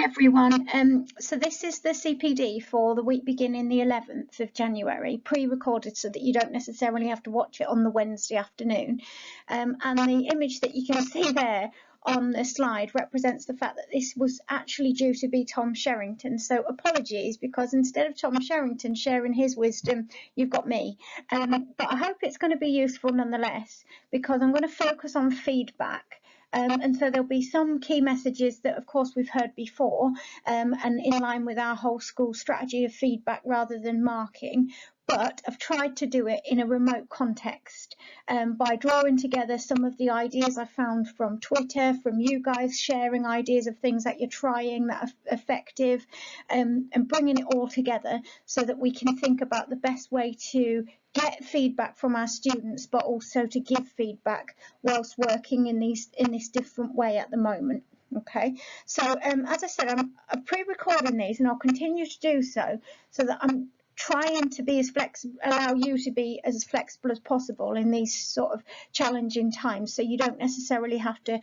everyone. So this is the CPD for the week beginning the 11th of January, pre-recorded so that you don't necessarily have to watch it on the Wednesday afternoon. And the image that you can see there on the slide represents the fact that this was actually due to be Tom Sherrington. So apologies, because instead of Tom Sherrington sharing his wisdom, you've got me. But I hope it's going to be useful nonetheless, because I'm going to focus on feedback. And so there'll be some key messages that, of course, we've heard before, and in line with our whole school strategy of feedback rather than marking. But I've tried to do it in a remote context by drawing together some of the ideas I found from Twitter, from you guys sharing ideas of things that you're trying that are effective, and bringing it all together so that we can think about the best way to get feedback from our students, but also to give feedback whilst working in this different way at the moment. Okay, so as I said, I'm pre-recording these, and I'll continue to do so that I'm trying to be as flexible, allow you to be as flexible as possible in these sort of challenging times, so you don't necessarily have to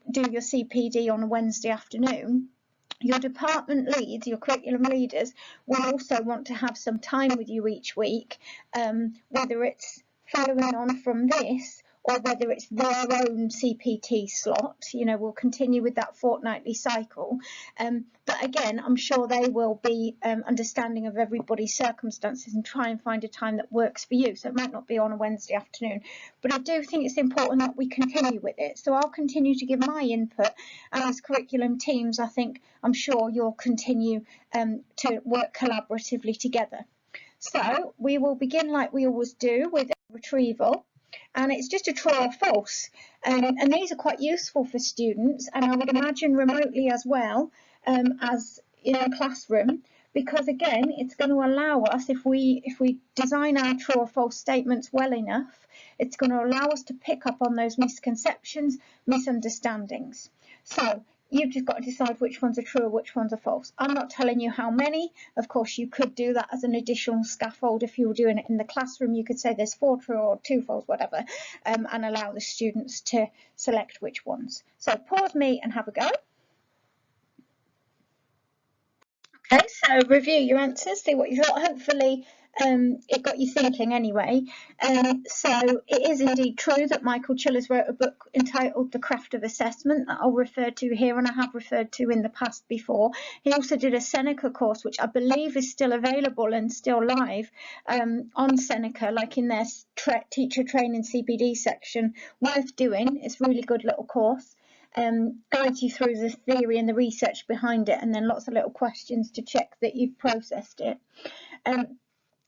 do your CPD on a Wednesday afternoon. Your department leads, your curriculum leaders, will also want to have some time with you each week, whether it's following on from this or whether it's their own CPT slot. You know, we'll continue with that fortnightly cycle. But again, I'm sure they will be understanding of everybody's circumstances and try and find a time that works for you. So it might not be on a Wednesday afternoon, but I do think it's important that we continue with it. So I'll continue to give my input, and as curriculum teams, I'm sure you'll continue to work collaboratively together. So we will begin like we always do with a retrieval. And it's just a true or false, and these are quite useful for students, and I would imagine remotely as well as in a classroom, because again it's going to allow us, if we design our true or false statements well enough, it's going to allow us to pick up on those misconceptions, misunderstandings. So you've just got to decide which ones are true or which ones are false. I'm not telling you how many. Of course, you could do that as an additional scaffold. If you were doing it in the classroom, you could say there's 4 true or 2 false, whatever, and allow the students to select which ones. So pause me and have a go. Okay, so review your answers, see what you thought. Hopefully it got you thinking anyway. So it is indeed true that Michael Chillers wrote a book entitled The Craft of Assessment that I'll refer to here, and I have referred to in the past before. He also did a Seneca course, which I believe is still available and still live on Seneca, like in their teacher training CPD section. Worth doing. It's a really good little course. Guides you through the theory and the research behind it, and then lots of little questions to check that you've processed it.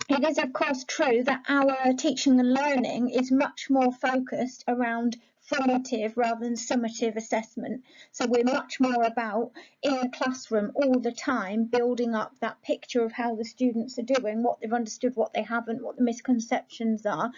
It is of course true that our teaching and learning is much more focused around formative rather than summative assessment. So we're much more about, in the classroom all the time, building up that picture of how the students are doing, what they've understood, what they haven't, what the misconceptions are,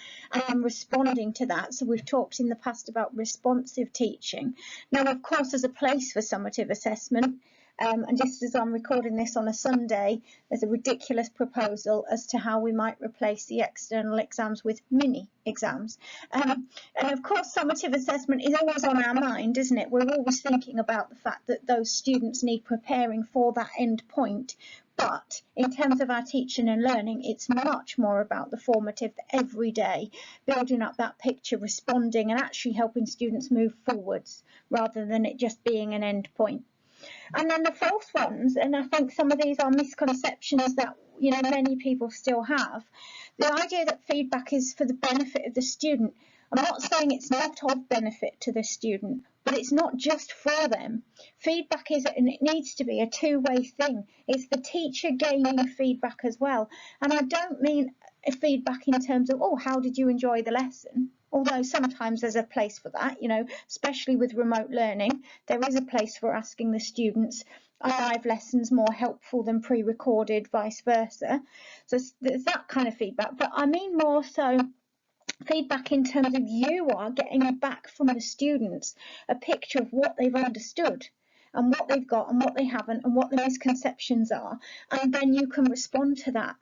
and responding to that. So we've talked in the past about responsive teaching. Now, of course, there's a place for summative assessment. And just as I'm recording this on a Sunday, there's a ridiculous proposal as to how we might replace the external exams with mini exams. And of course, summative assessment is always on our mind, isn't it? We're always thinking about the fact that those students need preparing for that end point. But in terms of our teaching and learning, it's much more about the formative, the everyday, building up that picture, responding, and actually helping students move forwards rather than it just being an end point. And then the false ones, and I think some of these are misconceptions that many people still have. The idea that feedback is for the benefit of the student. I'm not saying it's not of benefit to the student, but it's not just for them. Feedback is, and it needs to be, a two-way thing. It's the teacher gaining feedback as well. And I don't mean feedback in terms of, oh, how did you enjoy the lesson? Although sometimes there's a place for that, especially with remote learning, there is a place for asking the students, are live lessons more helpful than pre-recorded, vice versa. So there's that kind of feedback. But I mean more so feedback in terms of you are getting back from the students a picture of what they've understood and what they've got and what they haven't and what the misconceptions are. And then you can respond to that.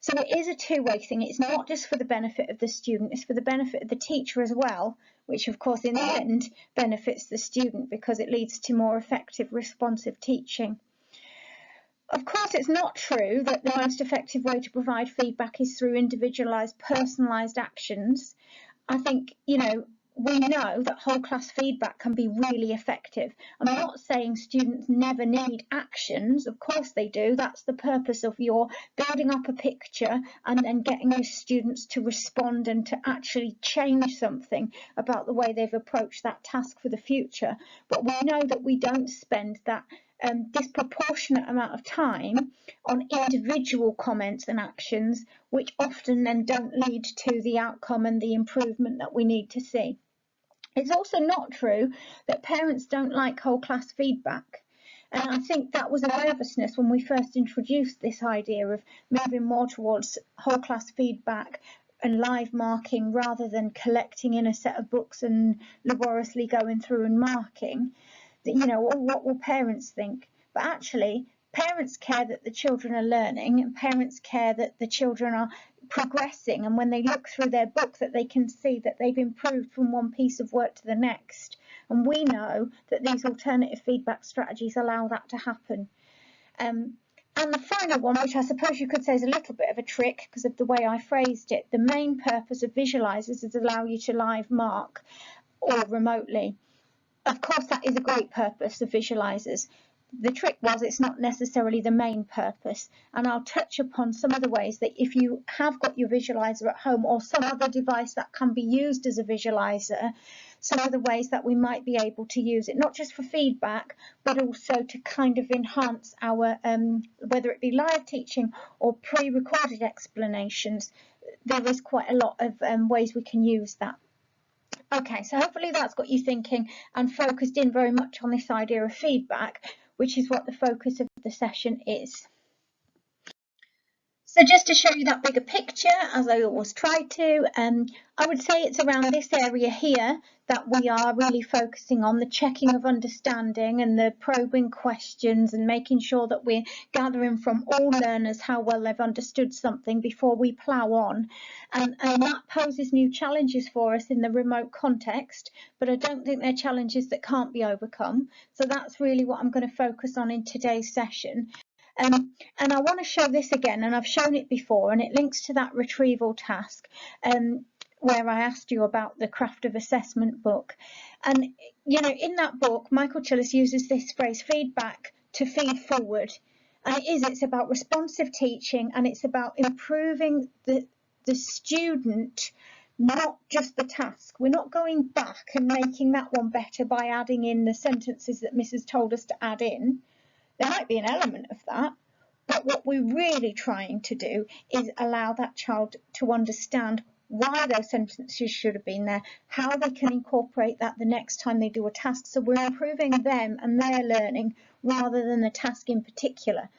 So it is a two-way thing. It's not just for the benefit of the student, it's for the benefit of the teacher as well, which of course in the end benefits the student because it leads to more effective responsive teaching. Of course, it's not true that the most effective way to provide feedback is through individualised, personalised actions. I think, we know that whole class feedback can be really effective. And I'm not saying students never need actions. Of course they do. That's the purpose of your building up a picture and then getting your students to respond and to actually change something about the way they've approached that task for the future. But we know that we don't spend that disproportionate amount of time on individual comments and actions, which often then don't lead to the outcome and the improvement that we need to see. It's also not true that parents don't like whole class feedback. And I think that was a nervousness when we first introduced this idea of moving more towards whole class feedback and live marking rather than collecting in a set of books and laboriously going through and marking. What will parents think? But actually, parents care that the children are learning, and parents care that the children are progressing, and when they look through their book that they can see that they've improved from one piece of work to the next. And we know that these alternative feedback strategies allow that to happen. And the final one, which I suppose you could say is a little bit of a trick because of the way I phrased it, the main purpose of visualisers is to allow you to live mark or remotely. Of course, that is a great purpose of visualisers. The trick was it's not necessarily the main purpose, and I'll touch upon some of the ways that if you have got your visualiser at home or some other device that can be used as a visualiser, some of the ways that we might be able to use it, not just for feedback, but also to kind of enhance our, whether it be live teaching or pre-recorded explanations. There is quite a lot of ways we can use that. Okay, so hopefully that's got you thinking and focused in very much on this idea of feedback, which is what the focus of the session is. So just to show you that bigger picture, as I always try to, I would say it's around this area here that we are really focusing on the checking of understanding and the probing questions and making sure that we're gathering from all learners how well they've understood something before we plough on. And that poses new challenges for us in the remote context, but I don't think they're challenges that can't be overcome. So that's really what I'm going to focus on in today's session. And I want to show this again, and I've shown it before, and it links to that retrieval task where I asked you about the Craft of Assessment book. And, in that book, Michael Chillis uses this phrase, feedback to feed forward. And it's about responsive teaching, and it's about improving the student, not just the task. We're not going back and making that one better by adding in the sentences that Mrs. told us to add in. There might be an element of that, but what we're really trying to do is allow that child to understand why those sentences should have been there, how they can incorporate that the next time they do a task. So we're improving them and their learning rather than the task in particular.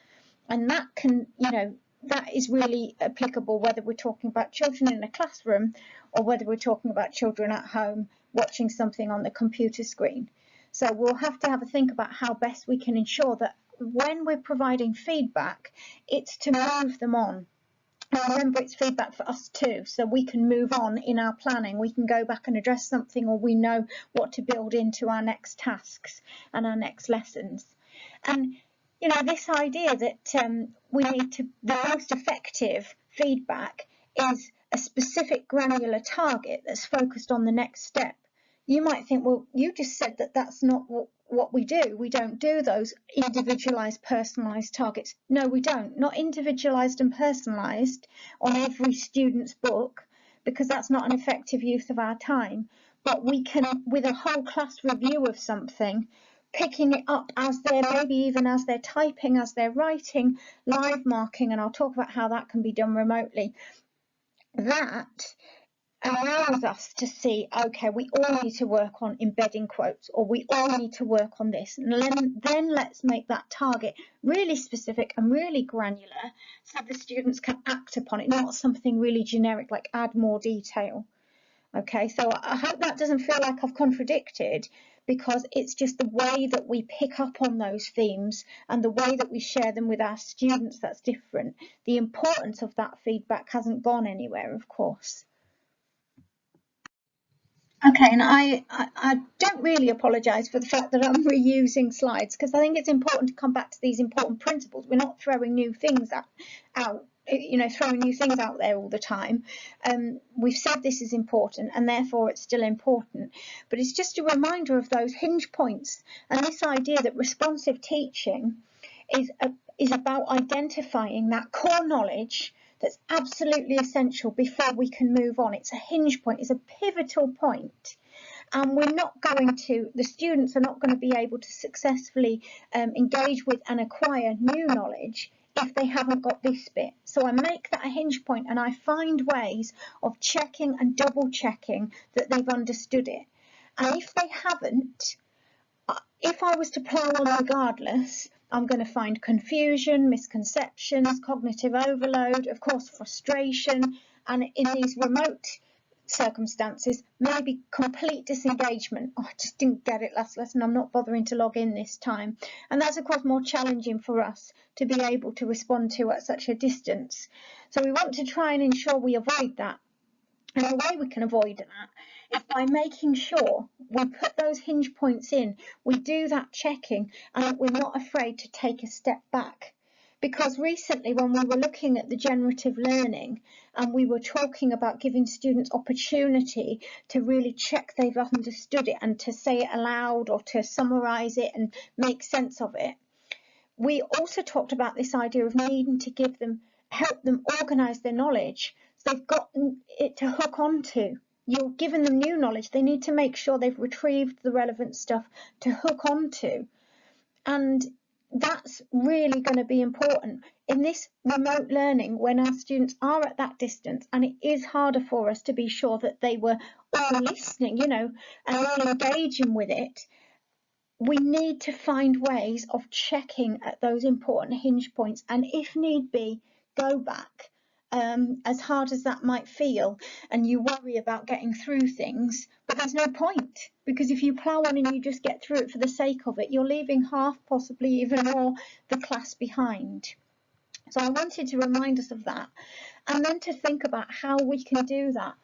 And that can, that is really applicable whether we're talking about children in a classroom or whether we're talking about children at home watching something on the computer screen. So we'll have to have a think about how best we can ensure that when we're providing feedback, it's to move them on. And remember, it's feedback for us too, so we can move on in our planning. We can go back and address something, or we know what to build into our next tasks and our next lessons. And, this idea that we need to, the most effective feedback is a specific granular target that's focused on the next step. You might think, well, you just said that that's not what we do. We don't do those individualised, personalised targets. No, we don't. Not individualised and personalised on every student's book, because that's not an effective use of our time. But we can, with a whole class review of something, picking it up as they're, maybe even as they're typing, as they're writing, live marking, and I'll talk about how that can be done remotely. That allows us to see, okay, we all need to work on embedding quotes, or we all need to work on this, and then let's make that target really specific and really granular so the students can act upon it, not something really generic like add more detail. Okay, so I hope that doesn't feel like I've contradicted, because it's just the way that we pick up on those themes and the way that we share them with our students that's different. The importance of that feedback hasn't gone anywhere, of course. Okay, and I don't really apologise for the fact that I'm reusing slides, because I think it's important to come back to these important principles. We're not throwing new things out, throwing new things out there all the time. We've said this is important, and therefore it's still important. But it's just a reminder of those hinge points, and this idea that responsive teaching is about identifying that core knowledge that's absolutely essential before we can move on. It's a hinge point, it's a pivotal point. And the students are not going to be able to successfully engage with and acquire new knowledge if they haven't got this bit. So I make that a hinge point, and I find ways of checking and double checking that they've understood it. And if they haven't, if I was to plough on regardless, I'm going to find confusion, misconceptions, cognitive overload, of course, frustration, and in these remote circumstances, maybe complete disengagement. Oh, I just didn't get it last lesson, I'm not bothering to log in this time. And that's, of course, more challenging for us to be able to respond to at such a distance. So we want to try and ensure we avoid that. And the way we can avoid that is by making sure we put those hinge points in, we do that checking, and we're not afraid to take a step back. Because recently, when we were looking at the generative learning and we were talking about giving students opportunity to really check they've understood it and to say it aloud or to summarise it and make sense of it, we also talked about this idea of needing to help them organise their knowledge. So they've got it to hook onto. You're giving them new knowledge. They need to make sure they've retrieved the relevant stuff to hook onto. And that's really going to be important in this remote learning when our students are at that distance, and it is harder for us to be sure that they were all listening, and all engaging with it. We need to find ways of checking at those important hinge points, and if need be, go back. As hard as that might feel, and you worry about getting through things, but there's no point, because if you plough on and you just get through it for the sake of it, you're leaving half, possibly even more, the class behind. So I wanted to remind us of that, and then to think about how we can do that.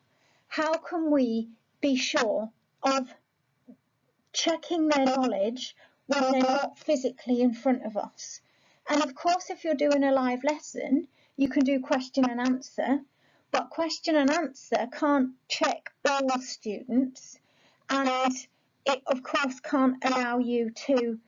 How can we be sure of checking their knowledge when they're not physically in front of us? And of course, if you're doing a live lesson, you can do question and answer, but question and answer can't check all students, and it of course can't allow you to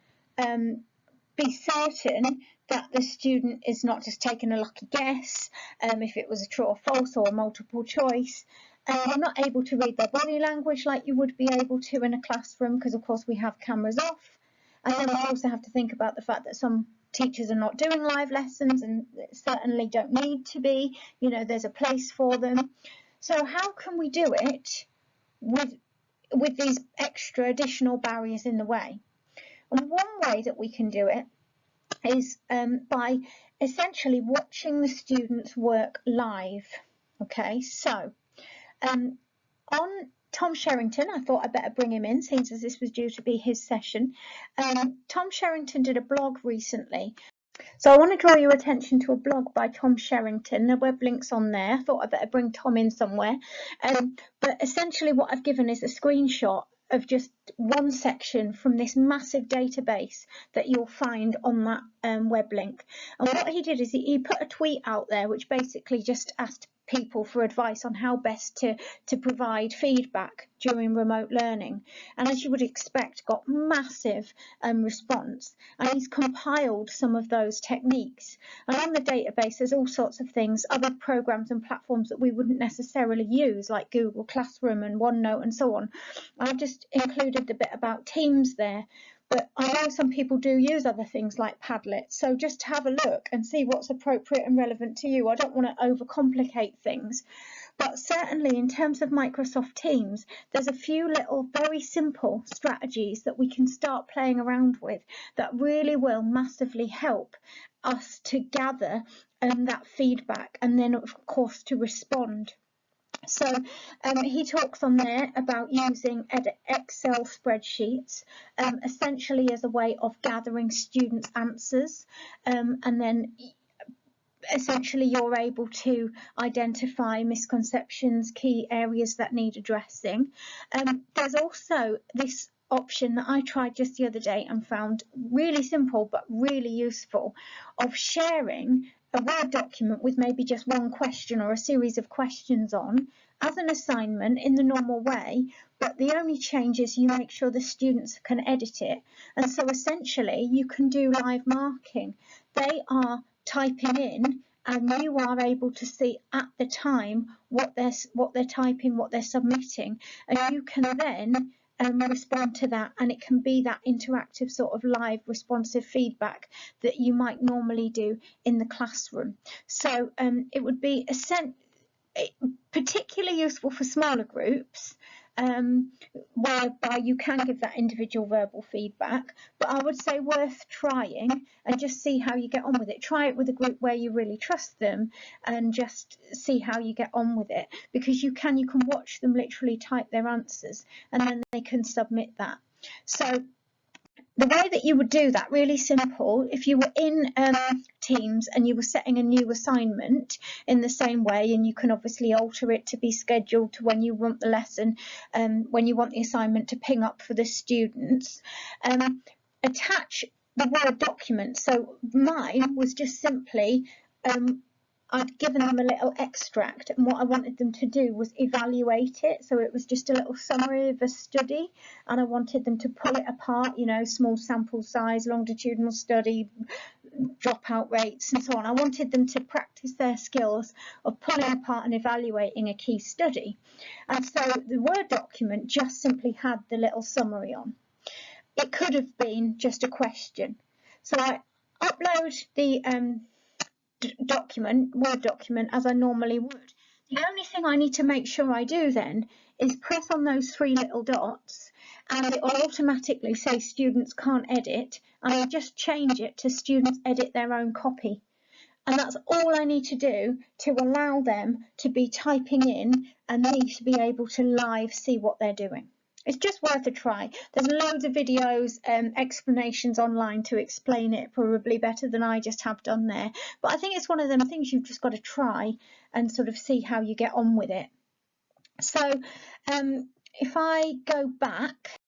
be certain that the student is not just taking a lucky guess, if it was a true or false or a multiple choice. They're not able to read their body language like you would be able to in a classroom, because of course we have cameras off. And then we also have to think about the fact that some teachers are not doing live lessons, and certainly don't need to be. There's a place for them. So how can we do it with these extra additional barriers in the way? And one way that we can do it is by essentially watching the students work live. Okay, so on Tom Sherrington, I thought I'd better bring him in, since as this was due to be his session. Tom Sherrington did a blog recently. So I want to draw your attention to a blog by Tom Sherrington. The web link's on there. I thought I'd better bring Tom in somewhere. But essentially what I've given is a screenshot of just one section from this massive database that you'll find on that web link. And what he did is he put a tweet out there which basically just asked people for advice on how best to provide feedback during remote learning, and as you would expect, got massive response, and he's compiled some of those techniques. And on the database there's all sorts of things, other programs and platforms that we wouldn't necessarily use, like Google Classroom and OneNote and so on. I've just included the bit about Teams there, but I know some people do use other things like Padlet, so just have a look and see what's appropriate and relevant to you. I don't want to overcomplicate things, but certainly in terms of Microsoft Teams, there's a few little very simple strategies that we can start playing around with that really will massively help us to gather that feedback, and then of course to respond. So he talks on there about using Excel spreadsheets, essentially as a way of gathering students' answers, and then essentially you're able to identify misconceptions, key areas that need addressing. There's also this option that I tried just the other day and found really simple but really useful, of sharing a Word document with maybe just one question or a series of questions on as an assignment in the normal way, but the only change is you make sure the students can edit it. And so essentially you can do live marking. They are typing in and you are able to see at the time what they're typing, what they're submitting, and you can then respond to that, and it can be that interactive sort of live responsive feedback that you might normally do in the classroom. So it would be particularly useful for smaller groups, whereby you can give that individual verbal feedback, but I would say worth trying and just see how you get on with it. Try it with a group where you really trust them and just see how you get on with it, because you can watch them literally type their answers and then they can submit that. So the way that you would do that, really simple, if you were in Teams and you were setting a new assignment in the same way, and you can obviously alter it to be scheduled to when you want the lesson, when you want the assignment to ping up for the students, attach the Word document. So mine was just simply, I'd given them a little extract, and what I wanted them to do was evaluate it. So it was just a little summary of a study, and I wanted them to pull it apart, you know, small sample size, longitudinal study, dropout rates and so on. I wanted them to practice their skills of pulling apart and evaluating a key study. And so the Word document just simply had the little summary on. It could have been just a question. So I upload the Word document as I normally would. The only thing I need to make sure I do then is press on those three little dots, and it will automatically say students can't edit, and I just change it to students edit their own copy. And that's all I need to do to allow them to be typing in and me to be able to live see what they're doing. It's just worth a try. There's loads of videos, explanations online to explain it probably better than I just have done there. But I think it's one of them things you've just got to try and sort of see how you get on with it. So if I go back,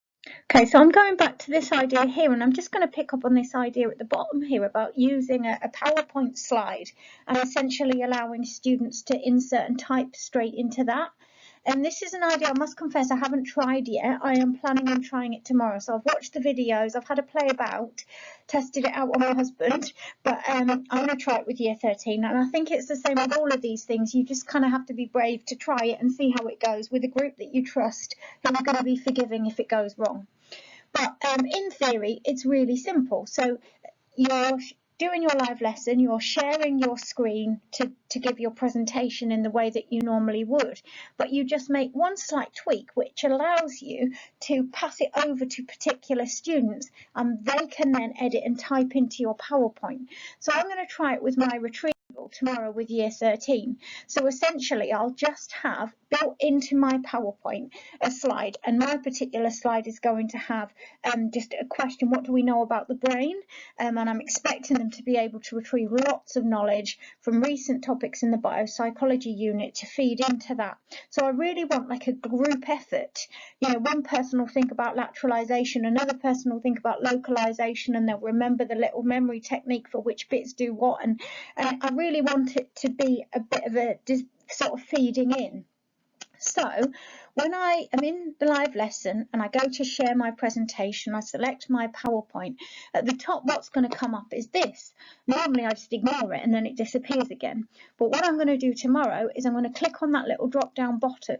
okay, so I'm going back to this idea here, and I'm just going to pick up on this idea at the bottom here about using a PowerPoint slide and essentially allowing students to insert and type straight into that. And this is an idea, I must confess, I haven't tried yet. I am planning on trying it tomorrow. So I've watched the videos, I've had a play about, tested it out on my husband, but I'm going to try it with year 13. And I think it's the same with all of these things. You just kind of have to be brave to try it and see how it goes with a group that you trust, who are going to be forgiving if it goes wrong. But in theory, it's really simple. So you're doing your live lesson, you're sharing your screen to give your presentation in the way that you normally would, but you just make one slight tweak which allows you to pass it over to particular students, and they can then edit and type into your PowerPoint. So I'm going to try it with my retrieval tomorrow with year 13. So essentially I'll just have built into my PowerPoint a slide, and my particular slide is going to have just a question: what do we know about the brain? And I'm expecting them to be able to retrieve lots of knowledge from recent topics in the biopsychology unit to feed into that. So I really want like a group effort. You know, one person will think about lateralization, another person will think about localization, and they'll remember the little memory technique for which bits do what. And I really want it to be a bit of a sort of feeding in. So when I am in the live lesson and I go to share my presentation, I select my PowerPoint. At the top, what's going to come up is this. Normally I just ignore it and then it disappears again. But what I'm going to do tomorrow is I'm going to click on that little drop down button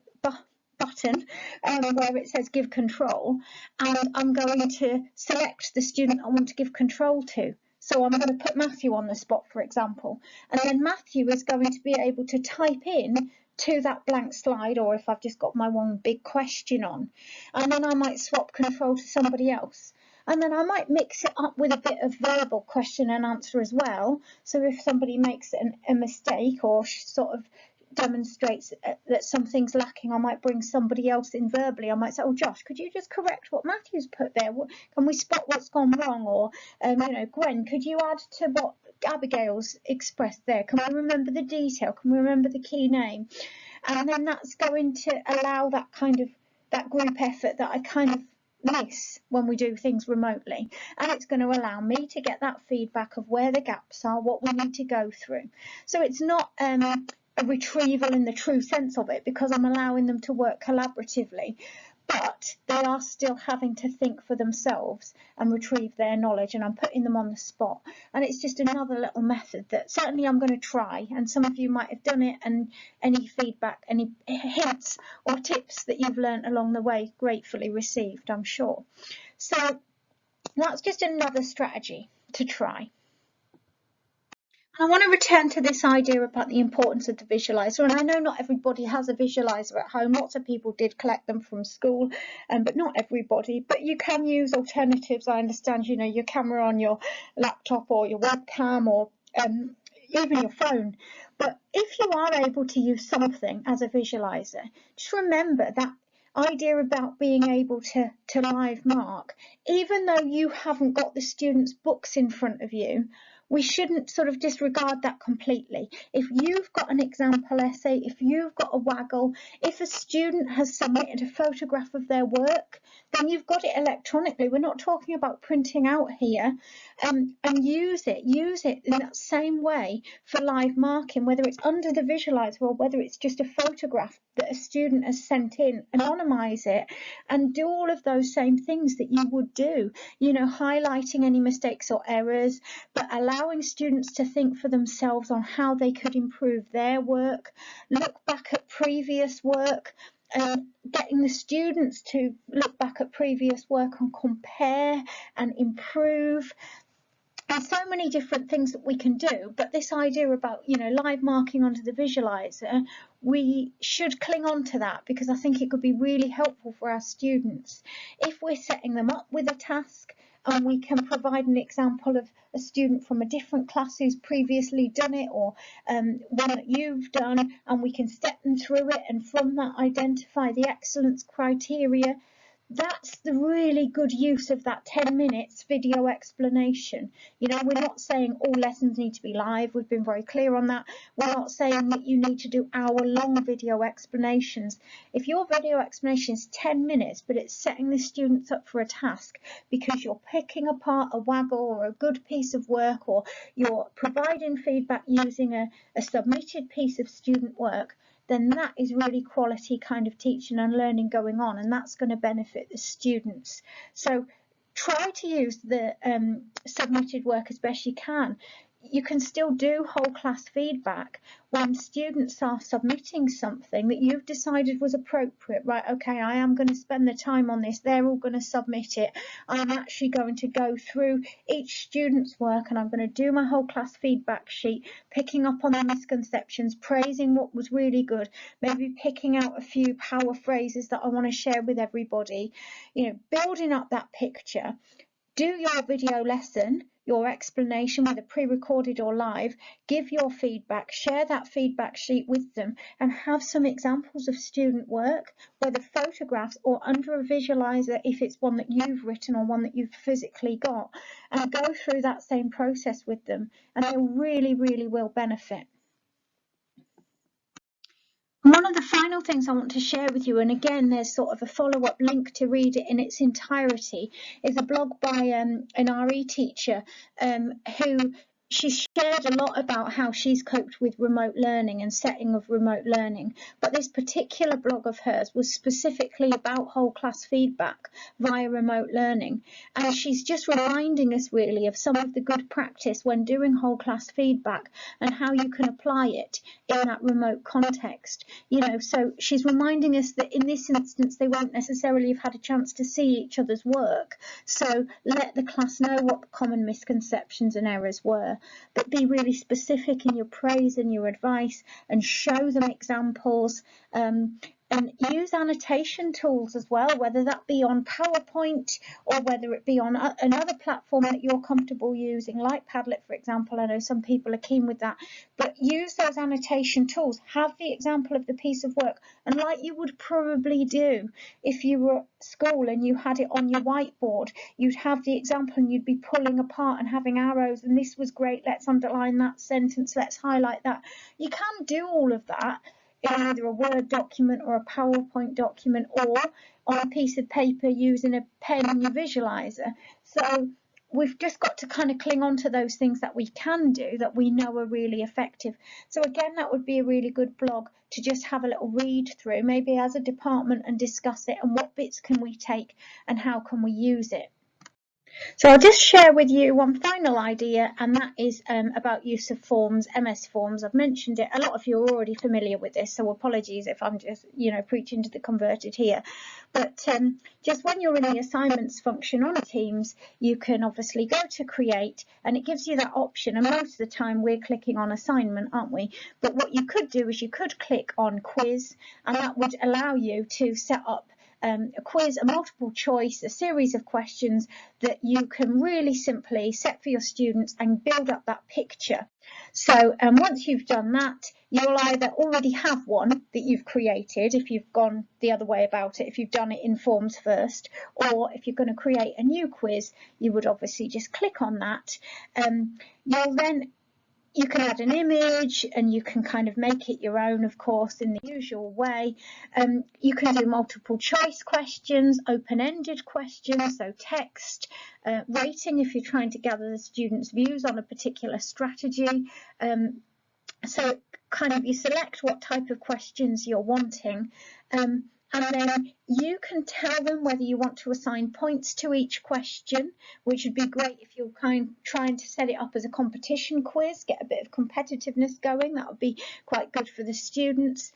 where it says give control, and I'm going to select the student I want to give control to. So I'm going to put Matthew on the spot, for example, and then Matthew is going to be able to type in to that blank slide, or if I've just got my one big question on, and then I might swap control to somebody else, and then I might mix it up with a bit of verbal question and answer as well. So if somebody makes a mistake or sort of demonstrates that something's lacking, I might bring somebody else in verbally. I might say, oh Josh, could you just correct what Matthew's put there? Can we spot what's gone wrong? Or you know, Gwen, could you add to what Abigail's expressed there? Can we remember the detail? Can we remember the key name? And then that's going to allow that kind of, that group effort that I kind of miss when we do things remotely, and it's going to allow me to get that feedback of where the gaps are, what we need to go through. So it's not a retrieval in the true sense of it, because I'm allowing them to work collaboratively, but they are still having to think for themselves and retrieve their knowledge, and I'm putting them on the spot. And it's just another little method that certainly I'm going to try, and some of you might have done it, and any feedback, any hints or tips that you've learned along the way, gratefully received, I'm sure. So that's just another strategy to try. I want to return to this idea about the importance of the visualizer, and I know not everybody has a visualizer at home. Lots of people did collect them from school, but not everybody. But you can use alternatives. I understand, you know, your camera on your laptop or your webcam, or even your phone. But if you are able to use something as a visualizer, just remember that idea about being able to live mark. Even though you haven't got the students' books in front of you, we shouldn't sort of disregard that completely. If you've got an example essay, if you've got a waggle, if a student has submitted a photograph of their work, then you've got it electronically. We're not talking about printing out here. And use it in that same way for live marking, whether it's under the visualizer or whether it's just a photograph that a student has sent in. Anonymize it and do all of those same things that you would do, you know, highlighting any mistakes or errors, but allowing students to think for themselves on how they could improve their work, look back at previous work, getting the students to look back at previous work and compare and improve. And so many different things that we can do, but this idea about, you know, live marking onto the visualizer, we should cling on to that, because I think it could be really helpful for our students. If we're setting them up with a task and we can provide an example of a student from a different class who's previously done it, or one that you've done, and we can step them through it, and from that identify the excellence criteria, that's the really good use of that 10 minutes video explanation. You know, we're not saying all lessons need to be live. We've been very clear on that. We're not saying that you need to do hour-long video explanations. If your video explanation is 10 minutes, but it's setting the students up for a task because you're picking apart a waggle or a good piece of work, or you're providing feedback using a submitted piece of student work, then that is really quality kind of teaching and learning going on, and that's going to benefit the students. So try to use the submitted work as best you can. You can still do whole class feedback when students are submitting something that you've decided was appropriate. Right, okay, I am going to spend the time on this. They're all going to submit it. I'm actually going to go through each student's work, and I'm going to do my whole class feedback sheet, picking up on the misconceptions, praising what was really good, maybe picking out a few power phrases that I want to share with everybody, you know, building up that picture. Do your video lesson, your explanation, whether pre-recorded or live, give your feedback, share that feedback sheet with them, and have some examples of student work, whether photographs or under a visualizer if it's one that you've written or one that you've physically got, and go through that same process with them, and they really, really will benefit. One of the final things I want to share with you, and again there's sort of a follow-up link to read it in its entirety, is a blog by an RE teacher who she shared a lot about how she's coped with remote learning and setting of remote learning, but this particular blog of hers was specifically about whole class feedback via remote learning, and she's just reminding us really of some of the good practice when doing whole class feedback and how you can apply it in that remote context. You know, so she's reminding us that in this instance they won't necessarily have had a chance to see each other's work, so let the class know what the common misconceptions and errors were, but be really specific in your praise and your advice, and show them examples, And use annotation tools as well, whether that be on PowerPoint or whether it be on another platform that you're comfortable using, like Padlet, for example. I know some people are keen with that, but use those annotation tools. Have the example of the piece of work, and like you would probably do if you were at school and you had it on your whiteboard, you'd have the example and you'd be pulling apart and having arrows, and this was great, let's underline that sentence, let's highlight that. You can do all of that in either a Word document or a PowerPoint document, or on a piece of paper using a pen and your visualizer. So we've just got to kind of cling on to those things that we can do that we know are really effective. So again, that would be a really good blog to just have a little read through, maybe as a department, and discuss it, and what bits can we take and how can we use it. So I'll just share with you one final idea, and that is about use of forms, MS Forms. I've mentioned it. A lot of you are already familiar with this, so apologies if I'm just, preaching to the converted here. But just when you're in the assignments function on Teams, you can obviously go to create, and it gives you that option. And most of the time we're clicking on assignment, aren't we? But what you could do is you could click on quiz, and that would allow you to set up a quiz, a multiple choice, a series of questions that you can really simply set for your students and build up that picture. So once you've done that, you'll either already have one that you've created if you've gone the other way about it, if you've done it in Forms first, or if you're going to create a new quiz, you would obviously just click on that. You can add an image, and you can kind of make it your own, of course, in the usual way. You can do multiple choice questions, open-ended questions, so text, rating if you're trying to gather the students' views on a particular strategy. So kind of you select what type of questions you're wanting. And then you can tell them whether you want to assign points to each question, which would be great if you're trying to set it up as a competition quiz, get a bit of competitiveness going. That would be quite good for the students.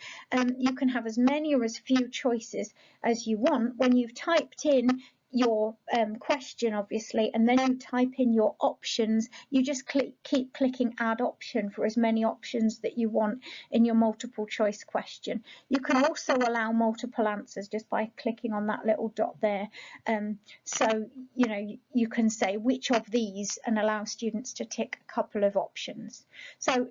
You can have as many or as few choices as you want. When you've typed in your question, obviously, and then you type in your options, you just keep clicking add option for as many options that you want in your multiple choice question. You can also allow multiple answers just by clicking on that little dot there. So you can say which of these and allow students to tick a couple of options. So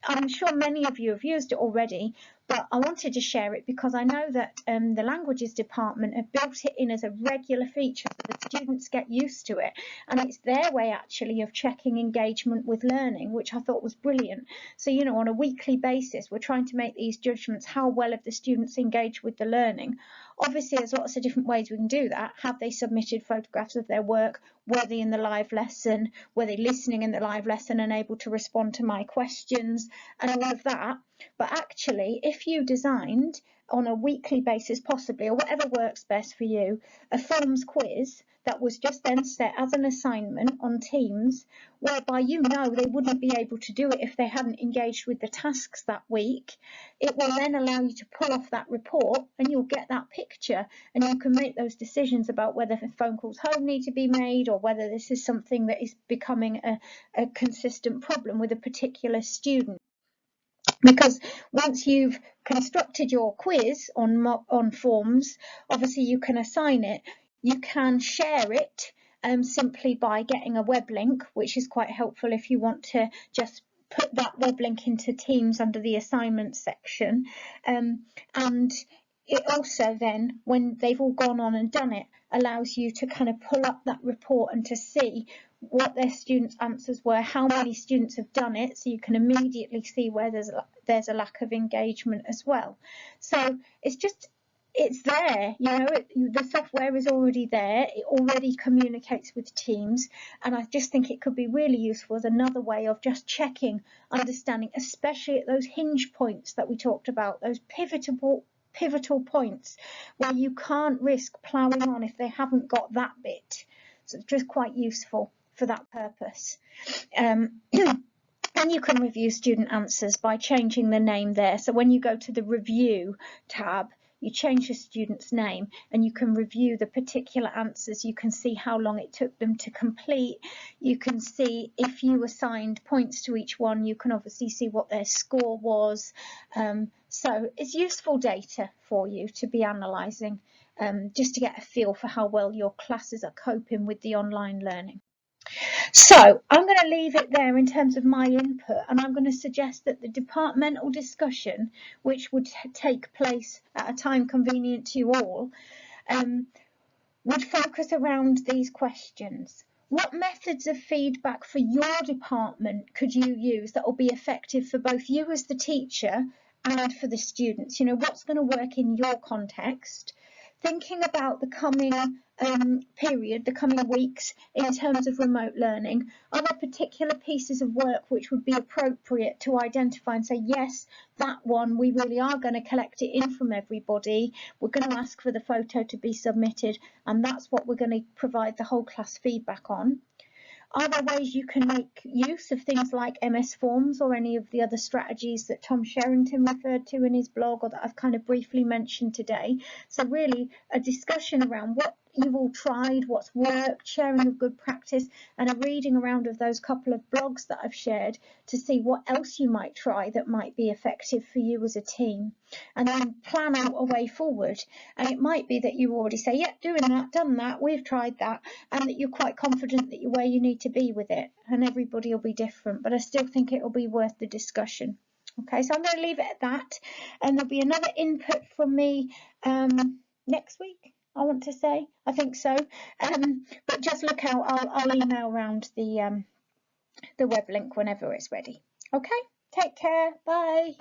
I'm sure many of you have used it already, but I wanted to share it because I know that the Languages Department have built it in as a regular feature so that students get used to it, and it's their way actually of checking engagement with learning, which I thought was brilliant. So on a weekly basis we're trying to make these judgments. How well have the students engaged with the learning? Obviously there's lots of different ways we can do that. Have they submitted photographs of their work? Were they in the live lesson? Were they listening in the live lesson and able to respond to my questions and all of that? But actually, if you designed on a weekly basis, possibly, or whatever works best for you, a Forms quiz that was just then set as an assignment on Teams, whereby they wouldn't be able to do it if they hadn't engaged with the tasks that week, it will then allow you to pull off that report and you'll get that picture, and you can make those decisions about whether phone calls home need to be made, or whether this is something that is becoming a consistent problem with a particular student. Because once you've constructed your quiz on Forms, obviously you can assign it. You can share it simply by getting a web link, which is quite helpful if you want to just put that web link into Teams under the assignments section. And it also then, when they've all gone on and done it, allows you to kind of pull up that report and to see what their students' answers were, how many students have done it, so you can immediately see where there's a lack of engagement as well. So it's there, the software is already there, it already communicates with Teams, and I just think it could be really useful as another way of just checking, understanding, especially at those hinge points that we talked about, those pivotal points where you can't risk ploughing on if they haven't got that bit. So it's just quite useful for that purpose. And you can review student answers by changing the name there. So when you go to the review tab, you change your student's name, and you can review the particular answers. You can see how long it took them to complete. You can see if you assigned points to each one, you can obviously see what their score was. So it's useful data for you to be analysing, just to get a feel for how well your classes are coping with the online learning. So I'm going to leave it there in terms of my input, and I'm going to suggest that the departmental discussion, which would take place at a time convenient to you all, would focus around these questions. What methods of feedback for your department could you use that will be effective for both you as the teacher and for the students? You know, what's going to work in your context? Thinking about the coming period, the coming weeks in terms of remote learning, are there particular pieces of work which would be appropriate to identify and say, yes, that one, we really are going to collect it in from everybody. We're going to ask for the photo to be submitted, and that's what we're going to provide the whole class feedback on. Are there ways you can make use of things like MS Forms or any of the other strategies that Tom Sherrington referred to in his blog, or that I've kind of briefly mentioned today? So really a discussion around what you've all tried, what's worked, sharing of good practice, and a reading around of those couple of blogs that I've shared to see what else you might try that might be effective for you as a team, and then plan out a way forward. And it might be that you already say, yeah, doing that, done that, we've tried that, and that you're quite confident that you're where you need to be with it, and everybody will be different, but I still think it will be worth the discussion. Okay, so I'm going to leave it at that, and there'll be another input from me next week, I want to say. I think so. But just look out, I'll email around the web link whenever it's ready. Okay, take care, bye.